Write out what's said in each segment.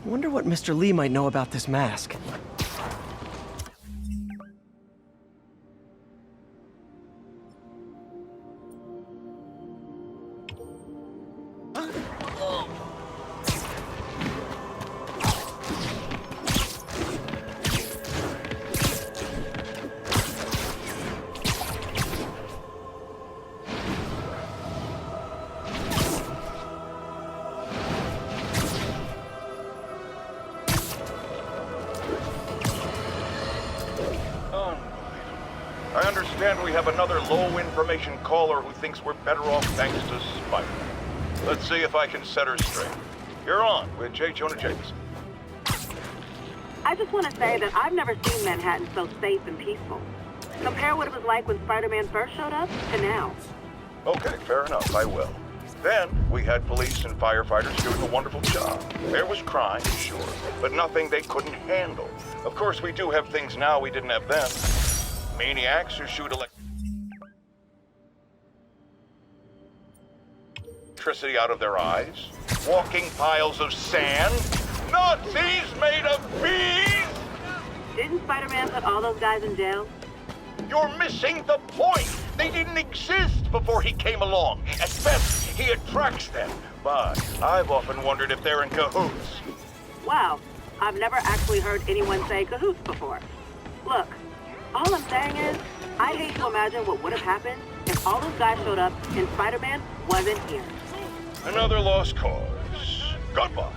Wonder what Mr. Lee might know about this mask. I understand we have another low-information caller who thinks we're better off thanks to Spider-Man. Let's see if I can set her straight. You're on with J. Jonah Jameson. I just want to say that I've never seen Manhattan so safe and peaceful. Compare what it was like when Spider-Man first showed up to now. Okay, fair enough, I will. Then, we had police and firefighters doing a wonderful job. There was crime, sure, but nothing they couldn't handle. Of course, we do have things now we didn't have then. Maniacs who shoot electricity out of their eyes, walking piles of sand, Nazis made of bees! Didn't Spider-Man put all those guys in jail? You're missing the point! They didn't exist before he came along. At best, he attracts them. But I've often wondered if they're in cahoots. Wow, I've never actually heard anyone say cahoots before. Look, all I'm saying is, I hate to imagine what would have happened if all those guys showed up and Spider-Man wasn't here. Another lost cause. Goodbye.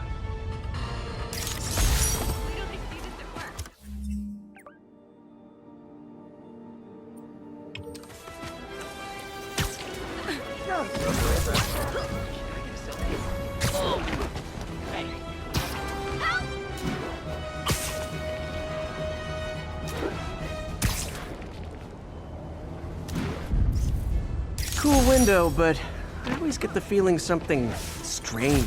Cool window, but I always get the feeling something strange.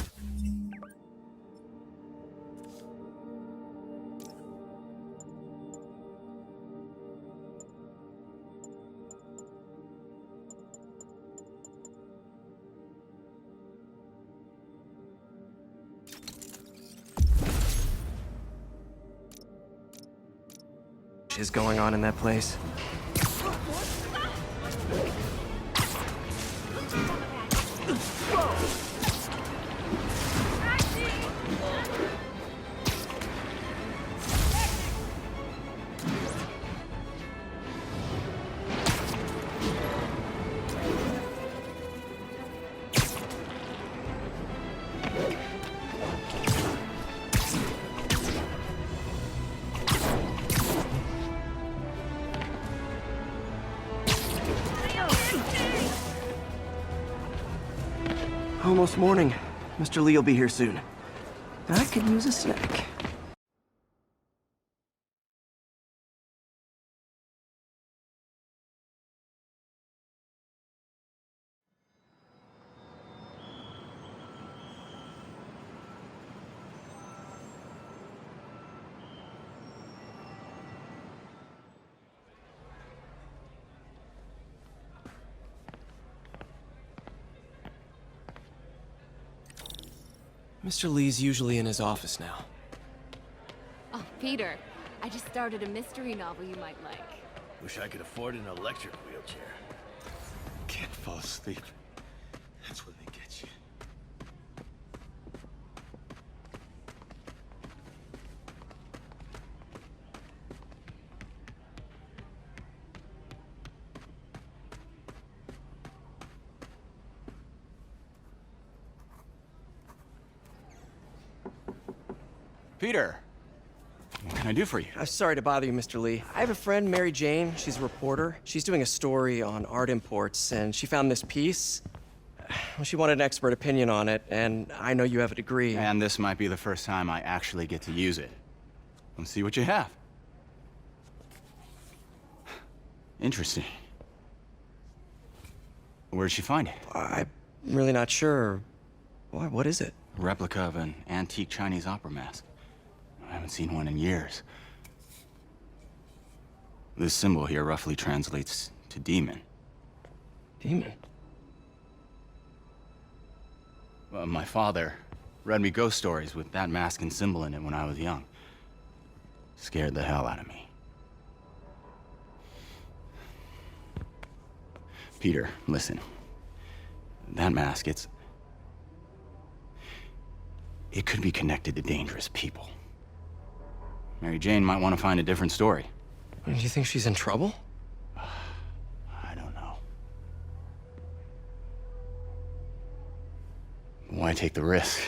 Is going on in that place. Almost morning. Mr. Lee will be here soon. I could use a snack. Mr. Lee's usually in his office now. Oh, Peter, I just started a mystery novel you might like. Wish I could afford an electric wheelchair. Can't fall asleep. That's when they get you. Peter, what can I do for you? Sorry to bother you, Mr. Lee. I have a friend, Mary Jane. She's a reporter. She's doing a story on art imports, and she found this piece. Well, she wanted an expert opinion on it, and I know you have a degree. And this might be the first time I actually get to use it. Let's see what you have. Interesting. Where'd she find it? I'm really not sure. What is it? A replica of an antique Chinese opera mask. I haven't seen one in years. This symbol here roughly translates to demon. Demon? My father, Read me ghost stories with that mask and symbol in it when I was young. Scared the hell out of me. Peter, listen. That mask, it could be connected to dangerous people. Mary Jane might want to find a different story. Do you think she's in trouble? I don't know. Why take the risk?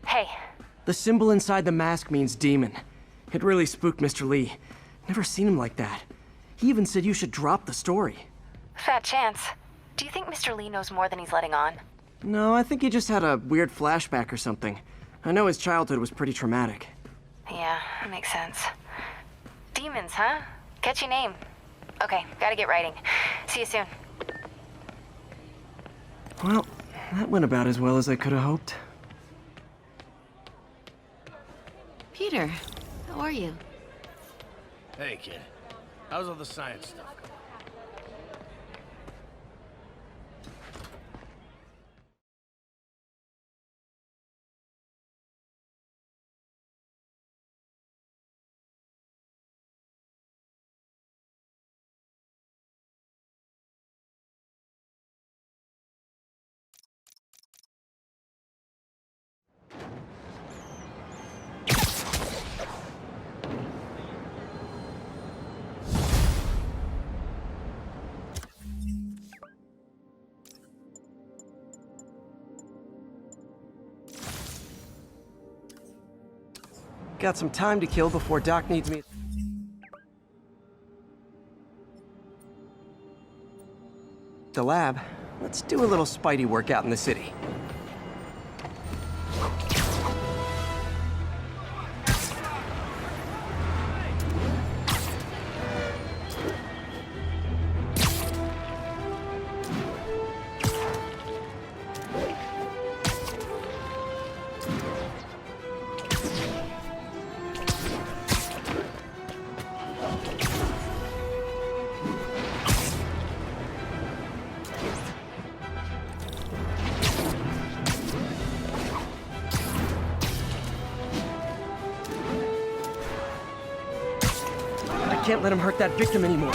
Hey, The symbol inside the mask means demon. It really spooked Mr. Lee. Never seen him like that. He even said you should drop the story. fat chance. Do you think Mr. Lee knows more than he's letting on? No, I think he just had a weird flashback or something. I know his childhood was pretty traumatic. Yeah, that makes sense. Demons, huh? Catchy name. Okay, gotta get writing. See you soon. Well, that went about as well as I could have hoped. Peter, how are you? Hey, kid. How's all the science stuff going? Got some time to kill before Doc needs me. The lab. Let's do a little Spidey work out in the city. I can't let him hurt that victim anymore.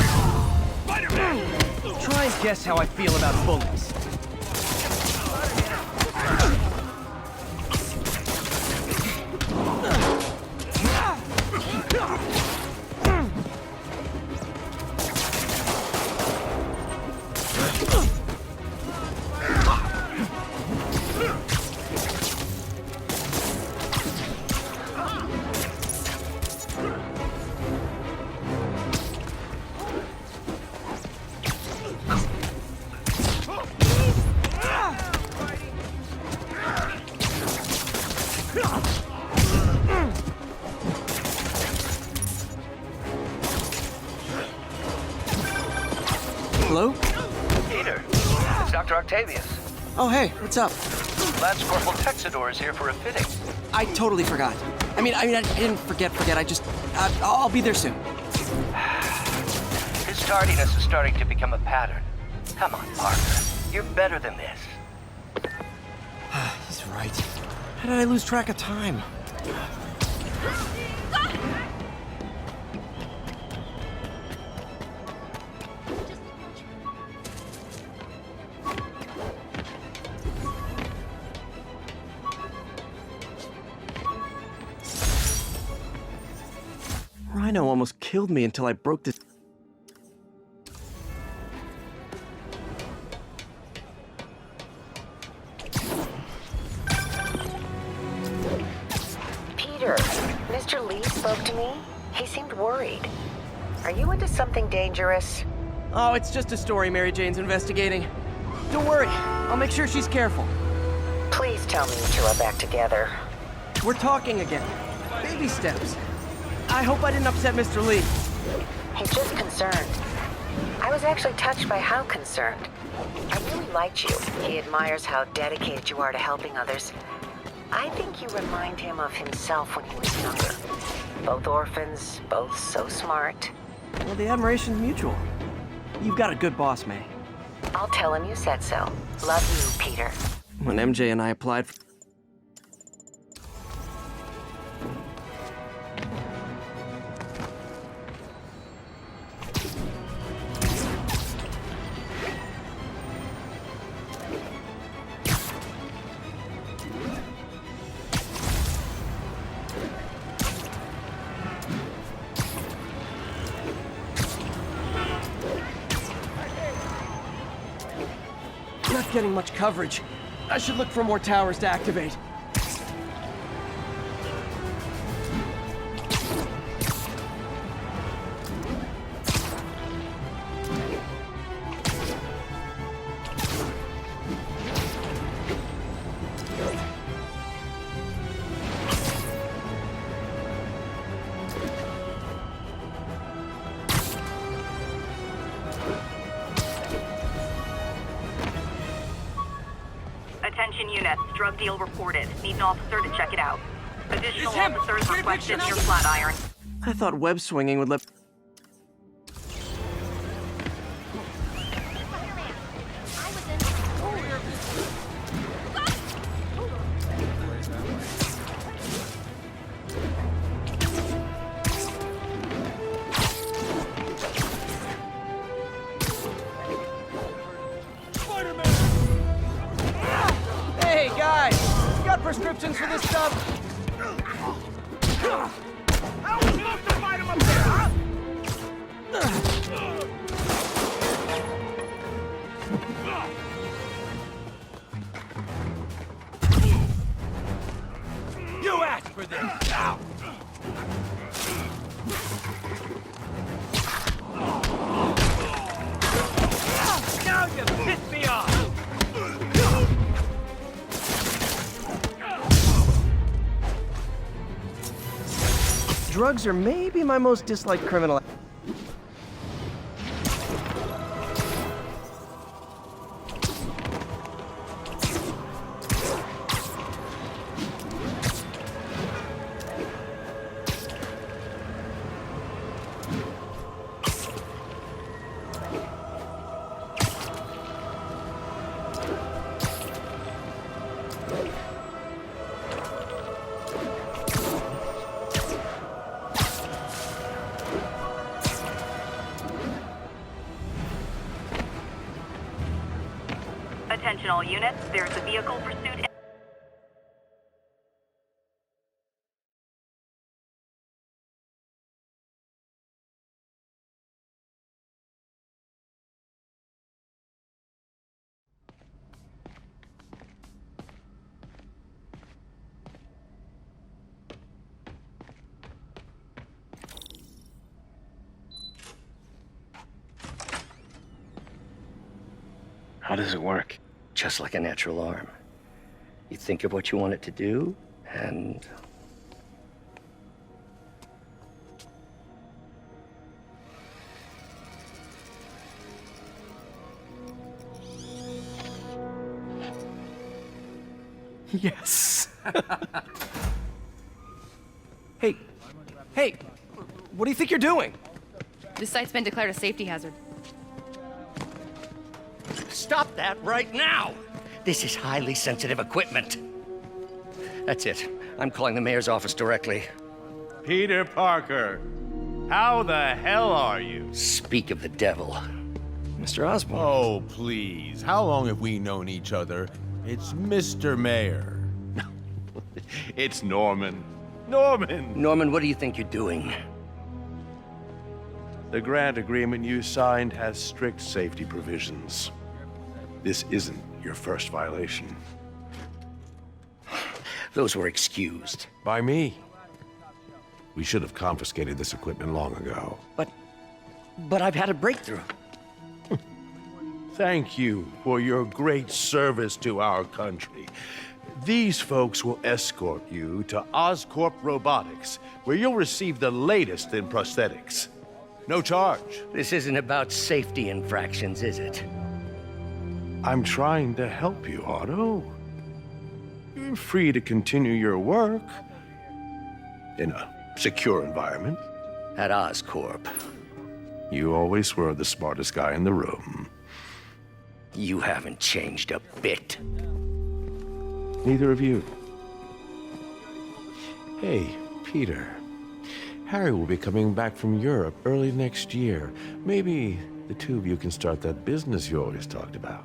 Try and guess how I feel about bullies. Hello? Peter, it's Dr. Octavius. Oh, hey, what's up? Lance Corporal Texador is here for a fitting. I totally forgot. I mean, I didn't forget. I just, I'll be there soon. His tardiness is starting to become a pattern. Come on, Parker. You're better than this. He's right. How did I lose track of time? Rhino almost killed me until I broke this. Peter, Mr. Lee spoke to me. He seemed worried. Are you into something dangerous? Oh, it's just a story Mary Jane's investigating. Don't worry, I'll make sure she's careful. Please tell me you two are back together. We're talking again. Baby steps. I hope I didn't upset Mr. Lee. He's just concerned. I was actually touched by how concerned. I really liked you. He admires how dedicated you are to helping others. I think you remind him of himself when he was younger. Both orphans, both so smart. Well, the admiration's mutual. You've got a good boss, May. I'll tell him you said so. Love you, Peter. When MJ and I applied for... Not getting much coverage. I should look for more towers to activate. Attention units, drug deal reported. Need an officer to check it out. Additional officers requested near Flatiron. I thought web swinging would let... Hey, guys! You got prescriptions for this stuff? How are we supposed to fight him up there, huh? You asked for this! Now! Now you piss me off! Drugs are maybe my most disliked criminal. Attention all units, there's a vehicle pursuit. How does it work? Just like a natural arm. You think of what you want it to do, and... Yes. Hey, what do you think you're doing? This site's been declared a safety hazard. Stop that right now! This is highly sensitive equipment. That's it. I'm calling the mayor's office directly. Peter Parker, how the hell are you? Speak of the devil. Mr. Osborn. Oh, please. How long have we known each other? It's Mr. Mayor. It's Norman. Norman! Norman, what do you think you're doing? The grant agreement you signed has strict safety provisions. This isn't your first violation. Those were excused. By me. We should have confiscated this equipment long ago. But I've had a breakthrough. Thank you for your great service to our country. These folks will escort you to Oscorp Robotics, where you'll receive the latest in prosthetics. No charge. This isn't about safety infractions, is it? I'm trying to help you, Otto. You're free to continue your work in a secure environment. At Oscorp. You always were the smartest guy in the room. You haven't changed a bit. Neither of you. Hey, Peter. Harry will be coming back from Europe early next year. Maybe the two of you can start that business you always talked about.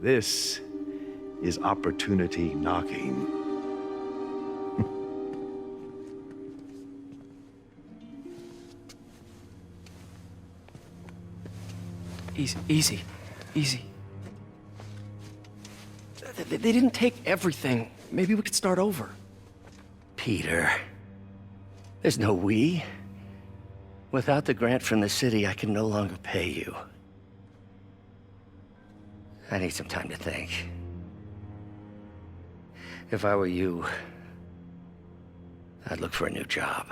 This is opportunity knocking. Easy. They didn't take everything. Maybe we could start over. Peter, there's no we. Without the grant from the city, I can no longer pay you. I need some time to think. If I were you, I'd look for a new job.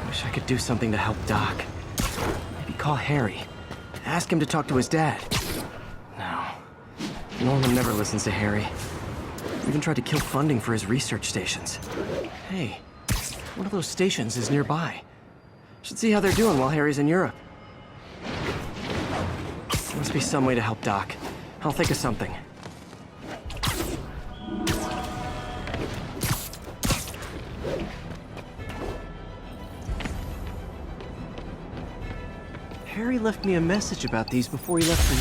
Wish I could do something to help Doc. Maybe call Harry. Ask him to talk to his dad. No. Norman never listens to Harry. Even tried to kill funding for his research stations. Hey, one of those stations is nearby. Should see how they're doing while Harry's in Europe. Must be some way to help Doc. I'll think of something. Harry left me a message about these before he left for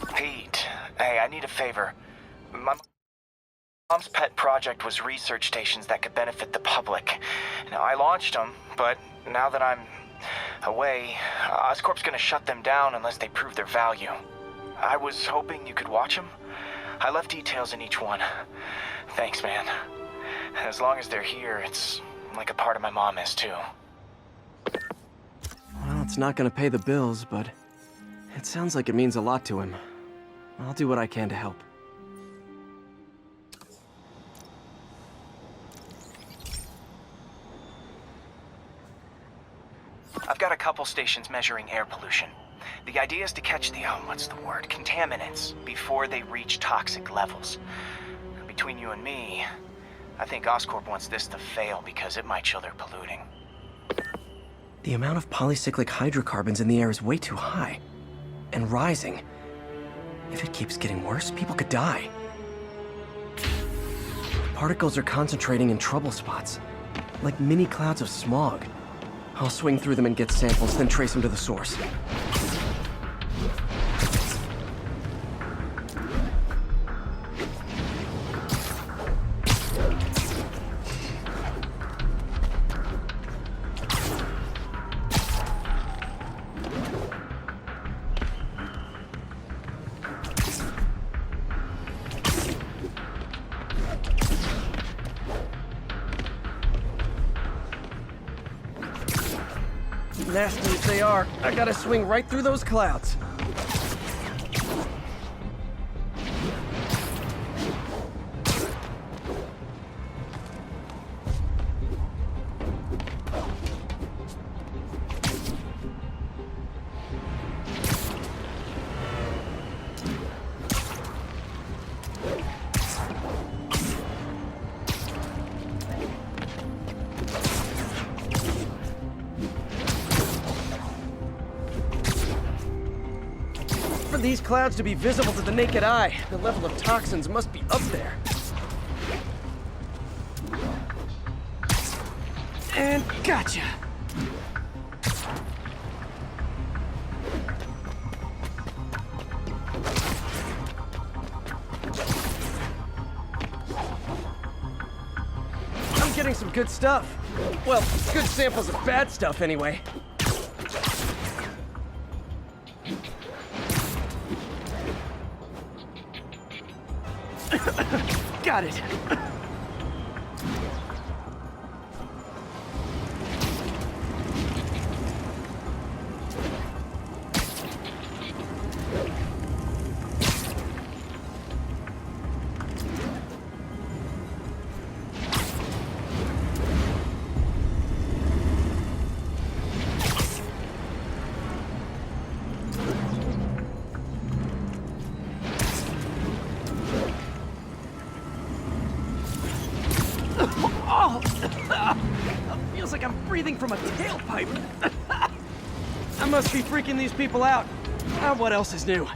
you. Pete, hey, I need a favor. My mom's pet project was research stations that could benefit the public. Now, I launched them, but now that I'm away, Oscorp's gonna shut them down unless they prove their value. I was hoping you could watch them. I left details in each one. Thanks, man. As long as they're here, it's like a part of my mom is, too. Well, it's not gonna pay the bills, but it sounds like it means a lot to him. I'll do what I can to help. I've got a couple stations measuring air pollution. The idea is to catch the, contaminants before they reach toxic levels. Between you and me, I think Oscorp wants this to fail because it might show they're polluting. The amount of polycyclic hydrocarbons in the air is way too high. And rising. If it keeps getting worse, people could die. Particles are concentrating in trouble spots, like mini clouds of smog. I'll swing through them and get samples, then trace them to the source. Nasty as they are, I gotta swing right through those clouds. For these clouds to be visible to the naked eye, the level of toxins must be up there. And gotcha! I'm getting some good stuff. Well, good samples of bad stuff anyway. Got it. Feels like I'm breathing from a tailpipe. I must be freaking these people out. What else is new?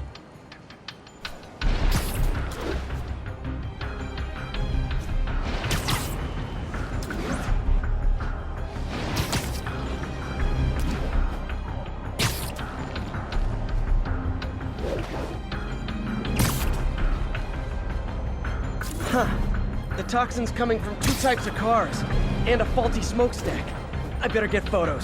Huh. The toxin's coming from 2 types of cars, and a faulty smokestack. I better get photos.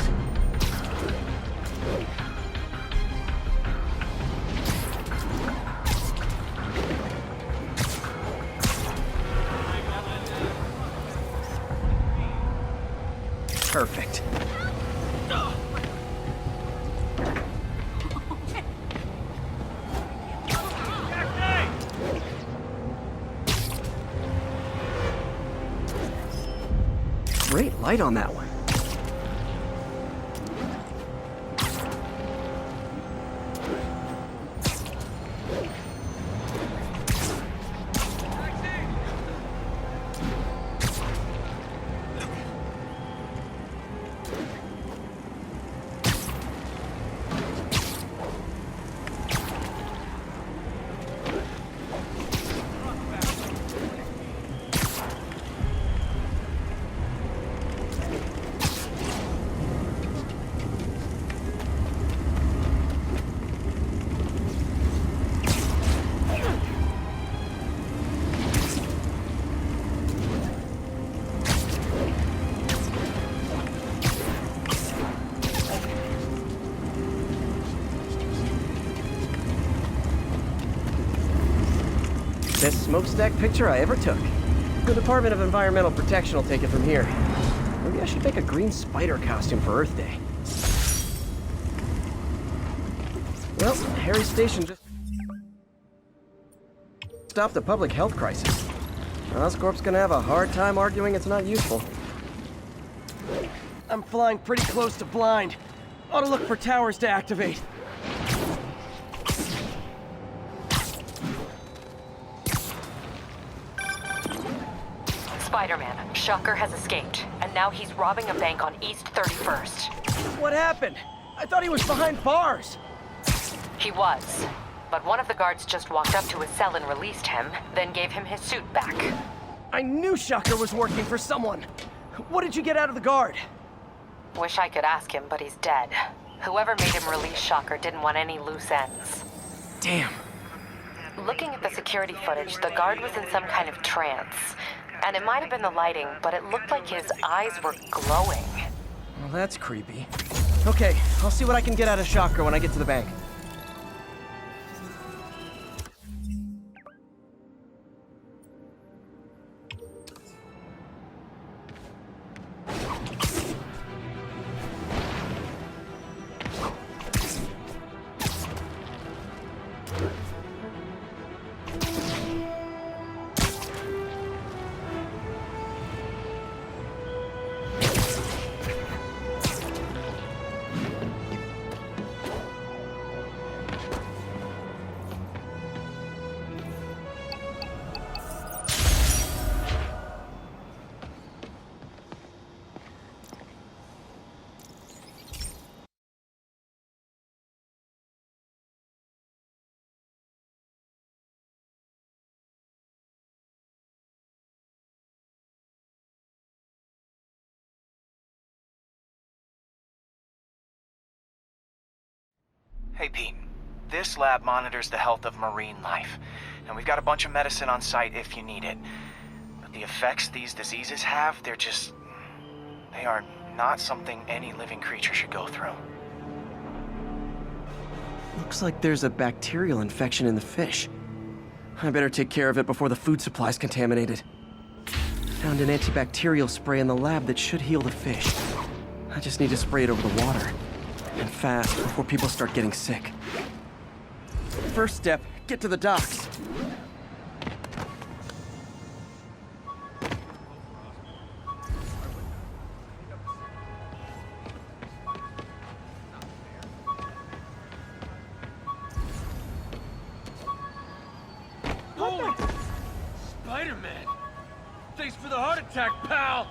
Perfect. Great light on that one. Best smokestack picture I ever took. The Department of Environmental Protection will take it from here. Maybe I should make a green spider costume for Earth Day. Well, Harry Station just stopped a public health crisis. Oscorp's gonna have a hard time arguing it's not useful. I'm flying pretty close to blind. Ought to look for towers to activate. Spider-Man, Shocker has escaped, and now he's robbing a bank on East 31st. What happened? I thought he was behind bars. He was, but one of the guards just walked up to his cell and released him, then gave him his suit back. I knew Shocker was working for someone. What did you get out of the guard? Wish I could ask him, but he's dead. Whoever made him release Shocker didn't want any loose ends. Damn. Looking at the security footage, the guard was in some kind of trance. And it might have been the lighting, but it looked like his eyes were glowing. Well, that's creepy. Okay, I'll see what I can get out of Shocker when I get to the bank. Hey, Pete. This lab monitors the health of marine life, and we've got a bunch of medicine on site if you need it. But the effects these diseases have, they are not something any living creature should go through. Looks like there's a bacterial infection in the fish. I better take care of it before the food supply's contaminated. Found an antibacterial spray in the lab that should heal the fish. I just need to spray it over the water. And fast, before people start getting sick. First step, get to the docks. Spider-Man! Thanks for the heart attack, pal!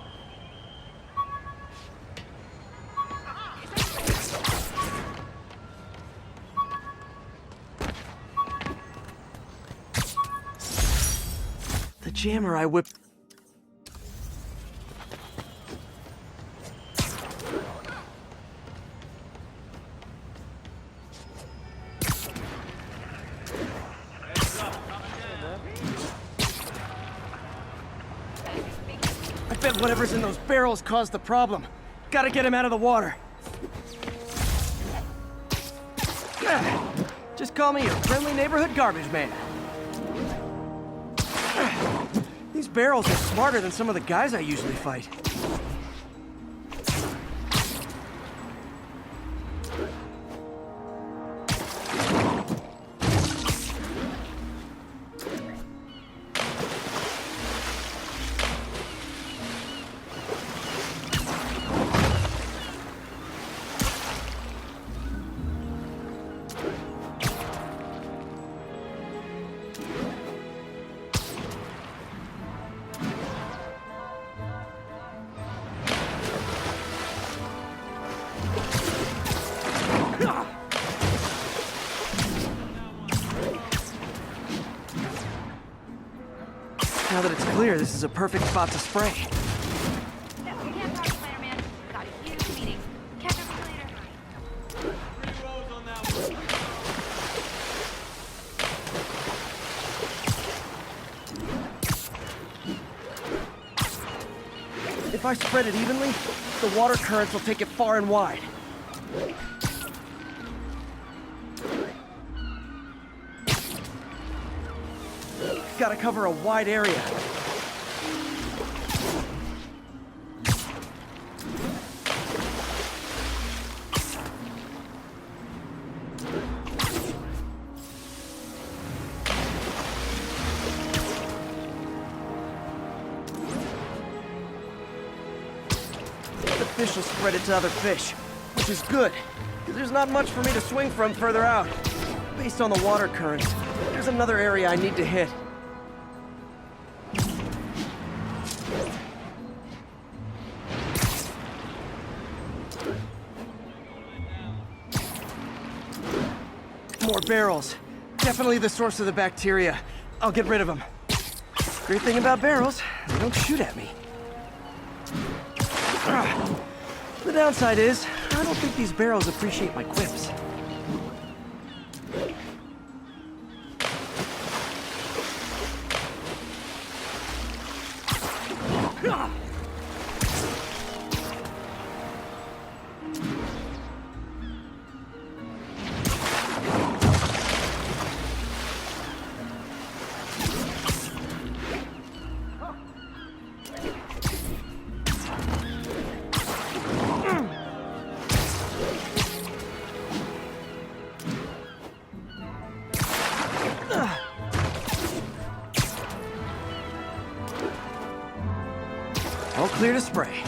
The jammer I whipped... I bet whatever's in those barrels caused the problem. Gotta get him out of the water. Just call me your friendly neighborhood garbage man. These barrels are smarter than some of the guys I usually fight. Now that it's clear, this is a perfect spot to spray. We can't talk, Spider-Man. Got a huge meeting. Catch up with you later. If I spread it evenly, the water currents will take it far and wide. Gotta cover a wide area. The fish will spread it to other fish, which is good, because there's not much for me to swing from further out. Based on the water currents, there's another area I need to hit. More barrels. Definitely the source of the bacteria. I'll get rid of them. Great thing about barrels, they don't shoot at me. The downside is, I don't think these barrels appreciate my quips. All clear to spray.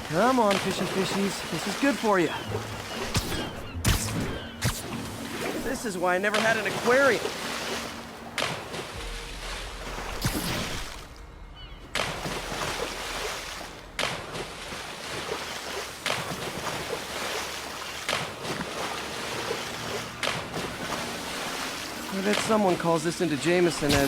Come on, fishy fishies. This is good for you. This is why I never had an aquarium. I bet someone calls this into Jameson as